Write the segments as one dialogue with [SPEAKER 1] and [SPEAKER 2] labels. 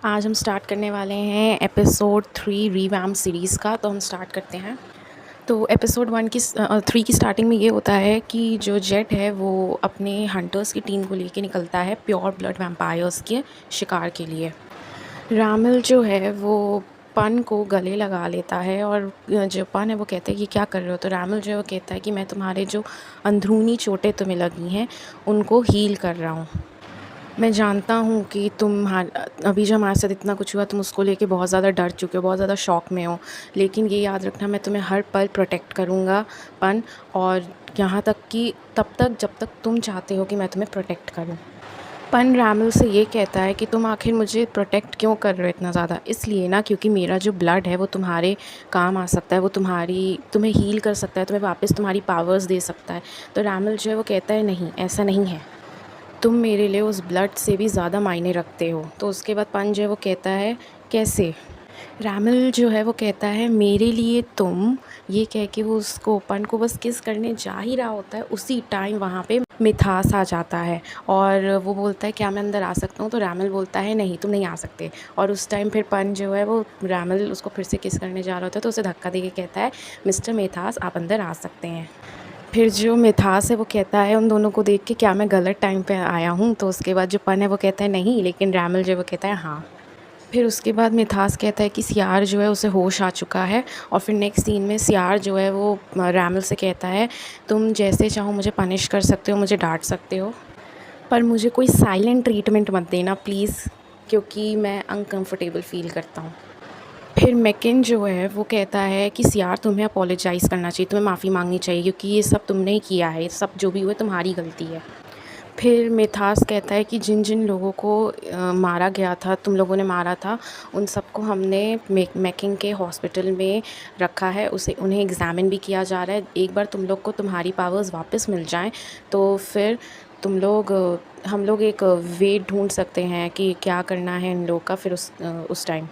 [SPEAKER 1] आज हम स्टार्ट करने वाले हैं एपिसोड 3 रिवैम्प सीरीज़ का। तो हम स्टार्ट करते हैं। तो एपिसोड 3 की स्टार्टिंग में ये होता है कि जो जेट है वो अपने हंटर्स की टीम को लेके निकलता है प्योर ब्लड वैम्पायर्स के शिकार के लिए। रामिल जो है वो पन को गले लगा लेता है और जो पन है वो कहता है कि क्या कर रहे हो। तो रामिल जो है वो कहता है कि मैं तुम्हारे जो अंदरूनी चोटें तुम्हें लगी हैं उनको हील कर रहा हूँ। मैं जानता हूँ कि अभी जो हमारे साथ इतना कुछ हुआ तुम उसको लेके बहुत ज़्यादा डर चुके हो, बहुत ज़्यादा शॉक में हो, लेकिन ये याद रखना मैं तुम्हें हर पल प्रोटेक्ट करूँगा पन, और यहाँ तक कि तब तक जब तक तुम चाहते हो कि मैं तुम्हें प्रोटेक्ट करूँ। पन रामिल से ये कहता है कि तुम आखिर मुझे प्रोटेक्ट क्यों कर रहे हो इतना ज़्यादा। इसलिए ना क्योंकि मेरा जो ब्लड है वो तुम्हारे काम आ सकता है, वो तुम्हें हील कर सकता है, तुम्हें वापस तुम्हारी पावर्स दे सकता है। तो रामिल जो है वो कहता है नहीं, ऐसा नहीं है, तुम मेरे लिए उस ब्लड से भी ज़्यादा मायने रखते हो। तो उसके बाद पन जो है वो कहता है कैसे। रामिल जो है वो कहता है मेरे लिए तुम, ये कह के वो उसको पन को बस किस करने जा ही रहा होता है, उसी टाइम वहाँ पे मिथास आ जाता है और वो बोलता है क्या मैं अंदर आ सकता हूँ। तो रामिल बोलता है नहीं, तुम नहीं आ सकते। और उस टाइम फिर पन जो है वो रामिल उसको फिर से किस करने जा रहा होता है तो उसे धक्का दे के कहता है मिस्टर मिथास आप अंदर आ सकते हैं। फिर जो मिथास है वो कहता है उन दोनों को देख के क्या मैं गलत टाइम पे आया हूँ। तो उसके बाद जो पन है वो कहता है नहीं, लेकिन रामिल जो है वो कहता है हाँ। फिर उसके बाद मिथास कहता है कि सियार जो है उसे होश आ चुका है। और फिर नेक्स्ट सीन में सियार जो है वो रामिल से कहता है तुम जैसे चाहो मुझे पनिश कर सकते हो, मुझे डांट सकते हो, पर मुझे कोई साइलेंट ट्रीटमेंट मत देना प्लीज़, क्योंकि मैं अनकंफर्टेबल फ़ील करता हूँ। फिर मैकिन जो है वो कहता है कि सियार तुम्हें अपोलोजाइज़ करना चाहिए, तुम्हें माफ़ी मांगनी चाहिए, क्योंकि ये सब तुमने ही किया है, ये सब जो भी हुआ तुम्हारी गलती है। फिर मिथास कहता है कि जिन जिन लोगों को मारा गया था, तुम लोगों ने मारा था, उन सबको हमने मैकिन के हॉस्पिटल में रखा है, उन्हें एग्ज़ामिन भी किया जा रहा है। एक बार तुम लोग को तुम्हारी पावर्स वापस मिल जाएं तो फिर हम लोग एक वे ढूंढ सकते हैं कि क्या करना है इन लोग का। फिर उस टाइम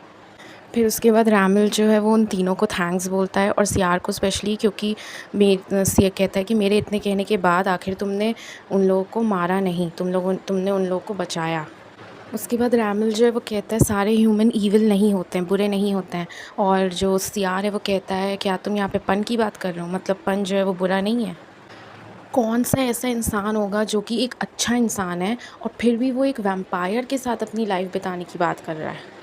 [SPEAKER 1] फिर उसके बाद रामिल जो है वो उन तीनों को थैंक्स बोलता है और सियार को स्पेशली, क्योंकि सिया कहता है कि मेरे इतने कहने के बाद आखिर तुमने उन लोगों को मारा नहीं, तुमने उन लोगों को बचाया। उसके बाद रामिल जो है वो कहता है सारे ह्यूमन ईविल नहीं होते हैं, बुरे नहीं होते हैं। और जो सियार है वो कहता है क्या तुम यहाँ पे पन की बात कर रहे हो, मतलब पन जो है वो बुरा नहीं है। कौन सा ऐसा इंसान होगा जो कि एक अच्छा इंसान है और फिर भी वो एक वैम्पायर के साथ अपनी लाइफ बिताने की बात कर रहा है।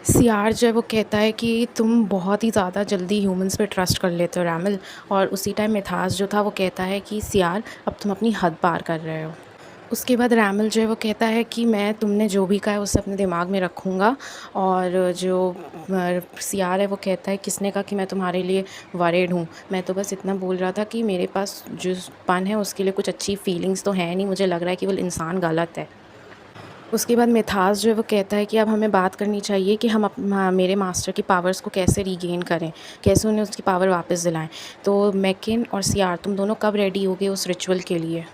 [SPEAKER 1] सियार जो है वो कहता है कि तुम बहुत ही ज़्यादा जल्दी ह्यूमंस पे ट्रस्ट कर लेते हो रामिल। और उसी टाइम मिथास जो था वो कहता है कि सियार अब तुम अपनी हद पार कर रहे हो। उसके बाद रामिल जो है वो कहता है कि मैं तुमने जो भी कहा है उसे अपने दिमाग में रखूँगा। और जो सियार है वो कहता है किसने कहा कि मैं तुम्हारे लिए वरीड हूँ, मैं तो बस इतना बोल रहा था कि मेरे पास जो पन है उसके लिए कुछ अच्छी फीलिंग्स तो है नहीं, मुझे लग रहा है कि वो इंसान गलत है। उसके बाद मिथास जो है वो कहता है कि अब हमें बात करनी चाहिए कि हम मेरे मास्टर की पावर्स को कैसे रीगेन करें, कैसे उन्हें उसकी पावर वापस दिलाएं। तो मैकिन और सियार तुम दोनों कब रेडी होगे उस रिचुअल के लिए।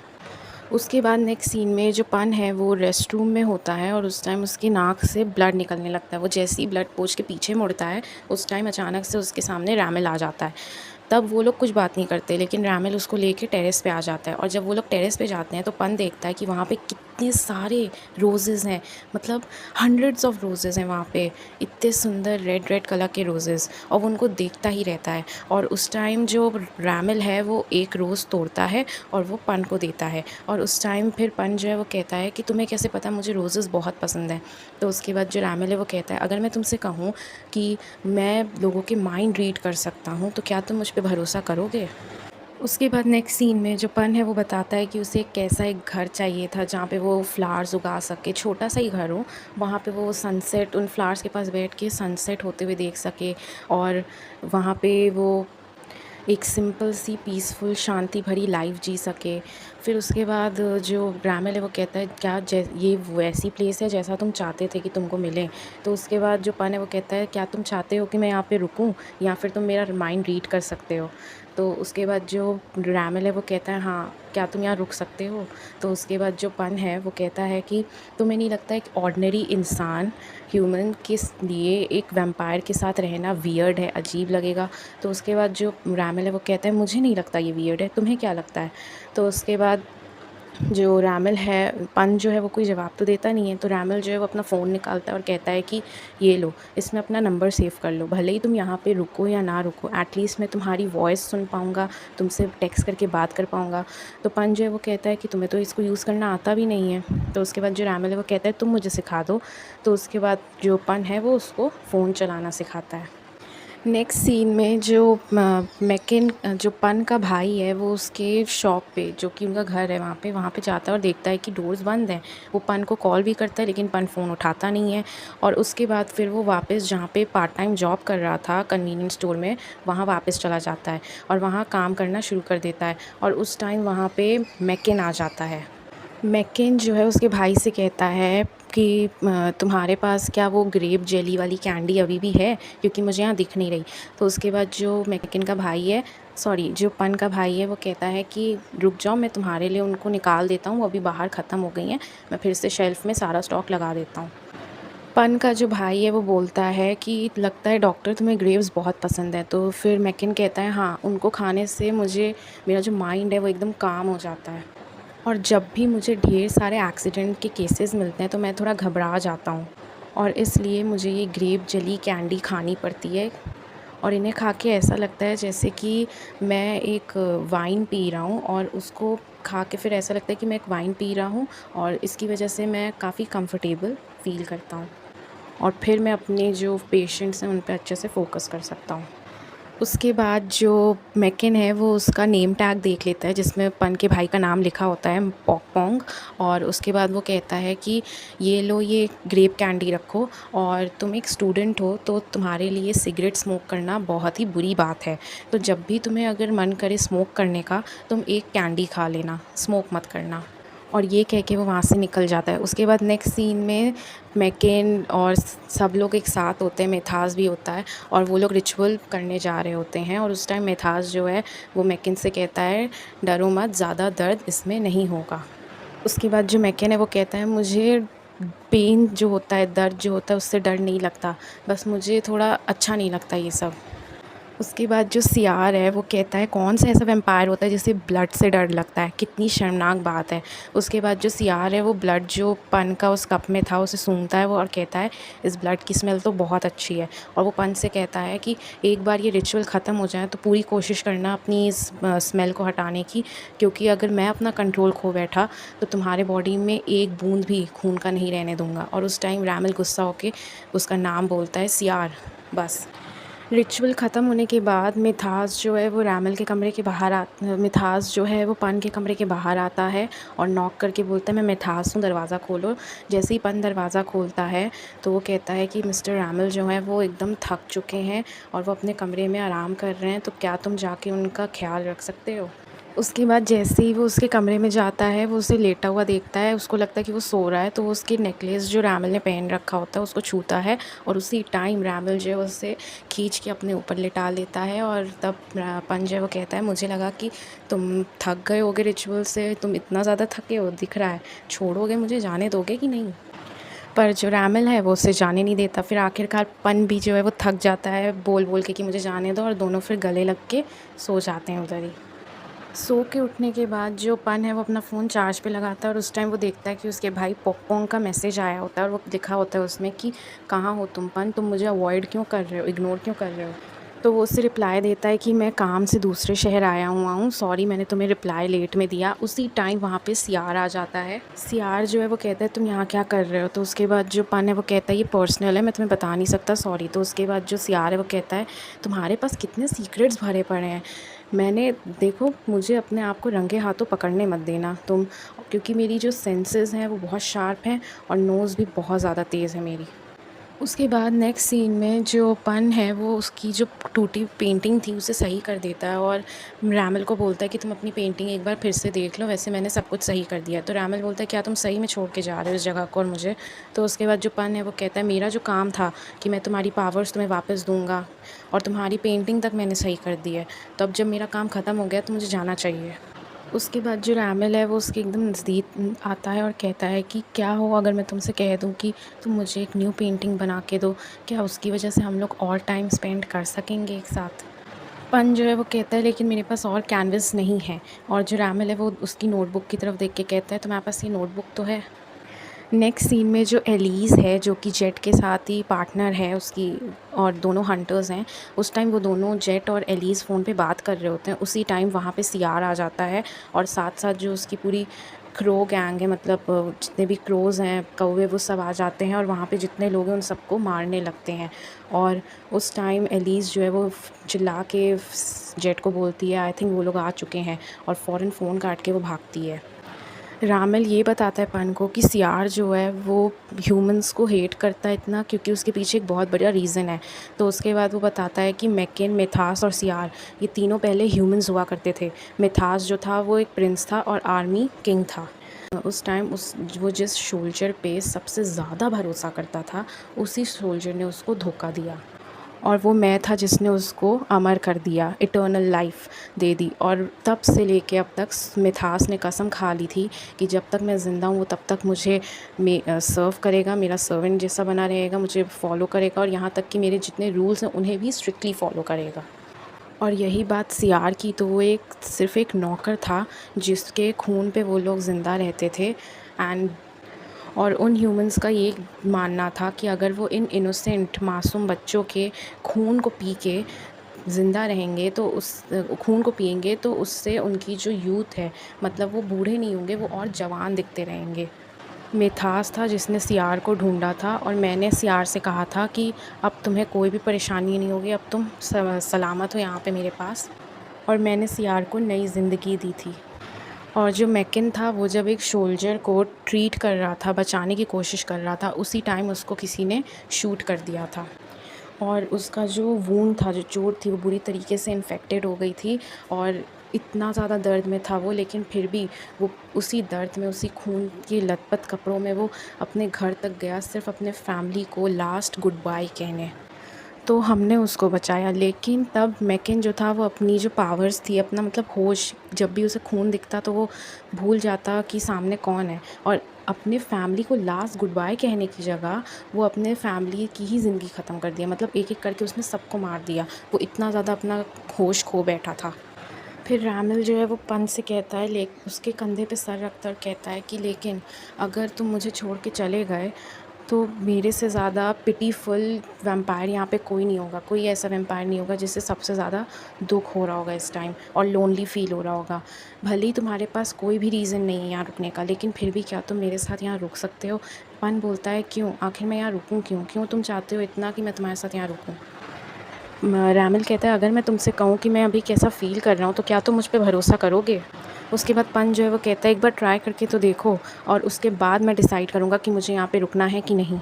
[SPEAKER 1] उसके बाद नेक्स्ट सीन में जो पन है वो रेस्ट रूम में होता है और उस टाइम उसकी नाक से ब्लड निकलने लगता है। वो जैसे ही ब्लड पोंछ के पीछे मुड़ता है उस टाइम अचानक से उसके सामने रामिल आ जाता है। तब वो लोग कुछ बात नहीं करते, लेकिन रामिल उसको लेके टेरेस पे आ जाता है। और जब वो लोग टेरेस पे जाते हैं तो पन देखता है कि वहाँ पे कितने सारे रोज़ेज़ हैं, मतलब हंड्रेड्स ऑफ रोज़ेज़ हैं वहाँ पे, इतने सुंदर रेड रेड कलर के रोज़ेज़, और वो उनको देखता ही रहता है। और उस टाइम जो रामिल है वो एक रोज़ तोड़ता है और वो पन को देता है। और उस टाइम फिर पन जो है वो कहता है कि तुम्हें कैसे पता, मुझे रोज़ेज़ बहुत पसंद हैं। तो उसके बाद जो रामिल है वो कहता है अगर मैं तुमसे कहूँ कि मैं लोगों के माइंड रीड कर सकता हूँ तो क्या तुम मुझ पे भरोसा करोगे। उसके बाद नेक्स्ट सीन में जो पन है वो बताता है कि उसे कैसा एक घर चाहिए था जहाँ पे वो फ्लावर्स उगा सके, छोटा सा ही घर हो, वहाँ पे वो सनसेट उन फ्लावर्स के पास बैठ के सनसेट होते हुए देख सके, और वहाँ पे वो एक सिंपल सी पीसफुल शांति भरी लाइफ जी सके। फिर उसके बाद जो रामिल है वो कहता है क्या ये वैसी प्लेस है जैसा तुम चाहते थे कि तुमको मिले। तो उसके बाद जो पन है वो कहता है क्या तुम चाहते हो कि मैं यहाँ पे रुकूँ या फिर तुम मेरा माइंड रीड कर सकते हो। तो उसके बाद जो रामिल है वो कहता है हाँ क्या तुम यहाँ रुक सकते हो। तो उसके बाद जो पन है वो कहता है कि तुम्हें नहीं लगता एक ऑर्डिनरी इंसान ह्यूमन के लिए एक वैम्पायर के साथ रहना वियर्ड है, अजीब लगेगा। तो उसके बाद जो रामिल है वो कहता है मुझे नहीं लगता ये वियर्ड है, तुम्हें क्या लगता है। तो उसके बाद जो रैमल है, पन जो है वो कोई जवाब तो देता नहीं है, तो रैमल जो है वो अपना फ़ोन निकालता है और कहता है कि ये लो, इसमें अपना नंबर सेव कर लो, भले ही तुम यहाँ पे रुको या ना रुको, एटलीस्ट मैं तुम्हारी वॉइस सुन पाऊँगा, तुमसे टेक्स्ट करके बात कर पाऊँगा। तो पन जो है वो कहता है कि तुम्हें तो इसको यूज़ करना आता भी नहीं है। तो उसके बाद जो रैमल है वो कहता है तुम मुझे सिखा दो। तो उसके बाद जो पन है वो उसको फ़ोन चलाना सिखाता है। नेक्स्ट सीन में जो मैकिन जो पन का भाई है वो उसके शॉप पे, जो कि उनका घर है, वहाँ पे जाता है और देखता है कि डोर्स बंद हैं। वो पन को कॉल भी करता है लेकिन पन फ़ोन उठाता नहीं है। और उसके बाद फिर वो वापस जहाँ पे पार्ट टाइम जॉब कर रहा था कन्वीनियंस स्टोर में, वहाँ वापस चला जाता है और वहाँ काम करना शुरू कर देता है। और उस टाइम वहाँ पे मैकिन आ जाता है। मैकिन जो है उसके भाई से कहता है कि तुम्हारे पास क्या वो ग्रेप जेली वाली कैंडी अभी भी है, क्योंकि मुझे यहाँ दिख नहीं रही। तो उसके बाद जो मैकिन का भाई है, सॉरी जो पन का भाई है, वो कहता है कि रुक जाओ, मैं तुम्हारे लिए उनको निकाल देता हूँ, वो अभी बाहर ख़त्म हो गई हैं, मैं फिर से शेल्फ़ में सारा स्टॉक लगा देता हूँ। पन का जो भाई है वो बोलता है कि लगता है डॉक्टर तुम्हें ग्रेप्स बहुत पसंद है। तो फिर मैकिन कहता है हाँ, उनको खाने से मुझे, मेरा जो माइंड है वो एकदम काम हो जाता है। और जब भी मुझे ढेर सारे एक्सीडेंट के केसेस मिलते हैं तो मैं थोड़ा घबरा जाता हूँ, और इसलिए मुझे ये ग्रेप जेली कैंडी खानी पड़ती है। और इन्हें खा के ऐसा लगता है जैसे कि मैं एक वाइन पी रहा हूँ, और उसको खा के फिर ऐसा लगता है कि मैं एक वाइन पी रहा हूँ, और इसकी वजह से मैं काफ़ी कंफर्टेबल फ़ील करता हूँ, और फिर मैं अपने जो पेशेंट्स हैं उन पे अच्छे से फ़ोकस कर सकता हूँ। उसके बाद जो मैकिन है वो उसका नेम टैग देख लेता है जिसमें पन के भाई का नाम लिखा होता है, पॉक पोंग। और उसके बाद वो कहता है कि ये लो, ये ग्रेप कैंडी रखो, और तुम एक स्टूडेंट हो तो तुम्हारे लिए सिगरेट स्मोक करना बहुत ही बुरी बात है। तो जब भी तुम्हें अगर मन करे स्मोक करने का, तुम एक कैंडी खा लेना, स्मोक मत करना। और ये कह के वो वहाँ से निकल जाता है। उसके बाद नेक्स्ट सीन में मैकिन और सब लोग एक साथ होते हैं, मेथास भी होता है, और वो लोग रिचुअल करने जा रहे होते हैं। और उस टाइम मेथास जो है वो मैकिन से कहता है डरो मत, ज़्यादा दर्द इसमें नहीं होगा। उसके बाद जो मैकिन है वो कहता है मुझे पेन जो होता है, दर्द जो होता है, उससे डर नहीं लगता, बस मुझे थोड़ा अच्छा नहीं लगता ये सब। उसके बाद जो सियार है वो कहता है कौन सा ऐसा वैम्पायर होता है जिसे ब्लड से डर लगता है, कितनी शर्मनाक बात है। उसके बाद जो सियार है वो ब्लड जो पन का उस कप में था उसे सूंघता है वो, और कहता है इस ब्लड की स्मेल तो बहुत अच्छी है। और वो पन से कहता है कि एक बार ये रिचुअल ख़त्म हो जाए तो पूरी कोशिश करना अपनी इस स्मेल को हटाने की, क्योंकि अगर मैं अपना कंट्रोल खो बैठा तो तुम्हारे बॉडी में एक बूंद भी खून का नहीं रहने दूँगा। और उस टाइम रैमल गुस्सा होकर उसका नाम बोलता है, सियार। बस रिचुअल ख़त्म होने के बाद मिथास जो है वो रैमल के कमरे के बाहर मिथास जो है वो पन के कमरे के बाहर आता है और नॉक करके बोलता है मैं मिथास हूँ, दरवाज़ा खोलो। जैसे ही पन दरवाज़ा खोलता है तो वो कहता है कि मिस्टर रैमल जो है वो एकदम थक चुके हैं और वो अपने कमरे में आराम कर रहे हैं, तो क्या तुम जाके उनका ख्याल रख सकते हो। उसके बाद जैसे ही वो उसके कमरे में जाता है वो उसे लेटा हुआ देखता है, उसको लगता है कि वो सो रहा है, तो वो उसकी नेकलेस जो रैमल ने पहन रखा होता है उसको छूता है, और उसी टाइम रैमल जो है उसे खींच के अपने ऊपर लिटा लेता है। और तब पन जो है वो कहता है मुझे लगा कि तुम थक गए होगे रिचुअल से, तुम इतना ज़्यादा थके हो दिख रहा है, छोड़ोगे मुझे, जाने दोगे कि नहीं। पर जो रैमल है वो उसे जाने नहीं देता। फिर आखिरकार पन भी जो है वो थक जाता है बोल बोल के कि मुझे जाने दो, और दोनों फिर गले लग के सो जाते हैं उधर ही। सो के उठने के बाद जो पन है वो अपना फ़ोन चार्ज पे लगाता है, और उस टाइम वो देखता है कि उसके भाई पोंग का मैसेज आया होता है, और वो लिखा होता है उसमें कि कहाँ हो तुम पन, तुम मुझे अवॉइड क्यों कर रहे हो, इग्नोर क्यों कर रहे हो। तो वो उससे रिप्लाई देता है कि मैं काम से दूसरे शहर आया हुआ हूँ, सॉरी मैंने तुम्हें रिप्लाई लेट में दिया। उसी टाइम वहाँ पे सियार आ जाता है। सियार जो है वो कहता है तुम यहाँ क्या कर रहे हो। तो उसके बाद जो पन है वो कहता है ये पर्सनल है, मैं तुम्हें बता नहीं सकता, सॉरी। तो उसके बाद जो सियार है वो कहता है तुम्हारे पास कितने सीक्रेट्स भरे पड़े हैं, मैंने देखो, मुझे अपने आप को रंगे हाथों पकड़ने मत देना तुम, क्योंकि मेरी जो सेंसेस हैं वो बहुत शार्प हैं और नोज़ भी बहुत ज़्यादा तेज़ है मेरी। उसके बाद नेक्स्ट सीन में जो पन है वो उसकी जो टूटी पेंटिंग थी उसे सही कर देता है, और रैमल को बोलता है कि तुम अपनी पेंटिंग एक बार फिर से देख लो, वैसे मैंने सब कुछ सही कर दिया। तो रैमल बोलता है क्या तुम सही में छोड़ के जा रहे हो इस जगह को और मुझे। तो उसके बाद जो पन है वो कहता है मेरा जो काम था कि मैं तुम्हारी पावर्स तुम्हें वापस दूंगा, और तुम्हारी पेंटिंग तक मैंने सही कर दी है, तो अब जब मेरा काम ख़त्म हो गया तो मुझे जाना चाहिए। उसके बाद जो रैमल है वो उसके एकदम नज़दीक आता है और कहता है कि क्या हो अगर मैं तुमसे कह दूं कि तुम मुझे एक न्यू पेंटिंग बना के दो, क्या उसकी वजह से हम लोग और टाइम स्पेंड कर सकेंगे एक साथ। पन जो है वो कहता है लेकिन मेरे पास और कैनवस नहीं है, और जो रैमल है वो उसकी नोटबुक की तरफ देख के कहता है तुम्हारे पास ये नोटबुक तो है। नेक्स्ट सीन में जो एलीज़ है जो कि जेट के साथ ही पार्टनर है उसकी, और दोनों हंटर्स हैं, उस टाइम वो दोनों जेट और एलीज़ फ़ोन पे बात कर रहे होते हैं। उसी टाइम वहाँ पे सियार आ जाता है, और साथ साथ जो उसकी पूरी क्रो गैंग है, मतलब जितने भी क्रोज़ हैं, कौवे, वो सब आ जाते हैं और वहाँ पे जितने लोग हैं उन सबको मारने लगते हैं। और उस टाइम एलीज़ जो है वो चिल्ला के जेट को बोलती है आई थिंक वो लोग आ चुके हैं, और फ़ौरन फ़ोन काट के वो भागती है। रामल ये बताता है पन को कि सियार जो है वो ह्यूमंस को हेट करता है इतना क्योंकि उसके पीछे एक बहुत बड़ा रीज़न है। तो उसके बाद वो बताता है कि मैकिन, मिथास और सियार, ये तीनों पहले ह्यूमंस हुआ करते थे। मिथास जो था वो एक प्रिंस था और आर्मी किंग था। उस टाइम वो जिस सोल्जर पे सबसे ज़्यादा भरोसा करता था, उसी सोल्जर ने उसको धोखा दिया, और वो मैं था जिसने उसको अमर कर दिया, इटर्नल लाइफ दे दी। और तब से लेके अब तक मिथास ने कसम खा ली थी कि जब तक मैं ज़िंदा हूँ तब तक मुझे सर्व करेगा, मेरा सर्वेंट जैसा बना रहेगा, मुझे फॉलो करेगा, और यहाँ तक कि मेरे जितने रूल्स हैं उन्हें भी स्ट्रिक्टली फॉलो करेगा। और यही बात सियार की, तो वो सिर्फ़ एक नौकर था जिसके खून पे वो लोग ज़िंदा रहते थे। एंड और उन ह्यूमंस का ये मानना था कि अगर वो इन इनोसेंट मासूम बच्चों के खून को पी के ज़िंदा रहेंगे, तो उस खून को पिएंगे तो उससे उनकी जो यूथ है, मतलब वो बूढ़े नहीं होंगे, वो और जवान दिखते रहेंगे। मिथास था जिसने सियार को ढूंढा था, और मैंने सियार से कहा था कि अब तुम्हें कोई भी परेशानी नहीं होगी, अब तुम सलामत हो यहाँ पे मेरे पास। और मैंने सियार को नई ज़िंदगी दी थी। और जो मैकिन था वो जब एक सोल्जर को ट्रीट कर रहा था, बचाने की कोशिश कर रहा था, उसी टाइम उसको किसी ने शूट कर दिया था। और उसका जो वूंड था, जो चोट थी, वो बुरी तरीके से इन्फेक्टेड हो गई थी, और इतना ज़्यादा दर्द में था वो, लेकिन फिर भी वो उसी दर्द में, उसी खून के लथपथ कपड़ों में वो अपने घर तक गया, सिर्फ़ अपने फैमिली को लास्ट गुड बाय कहने। तो हमने उसको बचाया, लेकिन तब मैकिन जो था वो अपनी जो पावर्स थी, अपना मतलब होश, जब भी उसे खून दिखता तो वो भूल जाता कि सामने कौन है, और अपने फैमिली को लास्ट गुड बाय कहने की जगह वो अपने फैमिली की ही ज़िंदगी ख़त्म कर दिया, मतलब एक एक करके उसने सबको मार दिया। वो इतना ज़्यादा अपना होश खो बैठा था। फिर रैमल जो है वो पन से कहता है, ले उसके कंधे पे सर रख कर कहता है कि लेकिन अगर तुम मुझे छोड़ के चले गए तो मेरे से ज़्यादा पिटीफुल वैम्पायर यहाँ पे कोई नहीं होगा, कोई ऐसा वैम्पायर नहीं होगा जिससे सबसे ज़्यादा दुख हो रहा होगा इस टाइम, और लोनली फ़ील हो रहा होगा। भले ही तुम्हारे पास कोई भी रीज़न नहीं है यहाँ रुकने का, लेकिन फिर भी क्या तुम मेरे साथ यहाँ रुक सकते हो? पन बोलता है क्यों, आखिर मैं यहाँ रुकूँ क्यों, क्यों तुम चाहते हो इतना कि मैं तुम्हारे साथ यहाँ रुकूँ? रैमल कहता है अगर मैं तुमसे कहूँ कि मैं अभी कैसा फ़ील कर रहा हूँ तो क्या तुम मुझ पे भरोसा करोगे? उसके बाद पन जो है वो कहता है एक बार ट्राई करके तो देखो, और उसके बाद मैं डिसाइड करूँगा कि मुझे यहाँ पे रुकना है कि नहीं।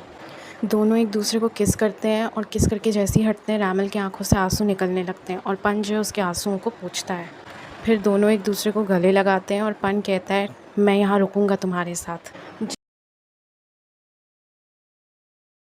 [SPEAKER 1] दोनों एक दूसरे को किस करते हैं, और किस करके जैसे ही हटते हैं रैमल की आंखों से आंसू निकलने लगते हैं, और पन जो है उसके आंसुओं को पोंछता है। फिर दोनों एक दूसरे को गले लगाते हैं, और पन कहता है मैं यहाँ रुकूंगा तुम्हारे साथ।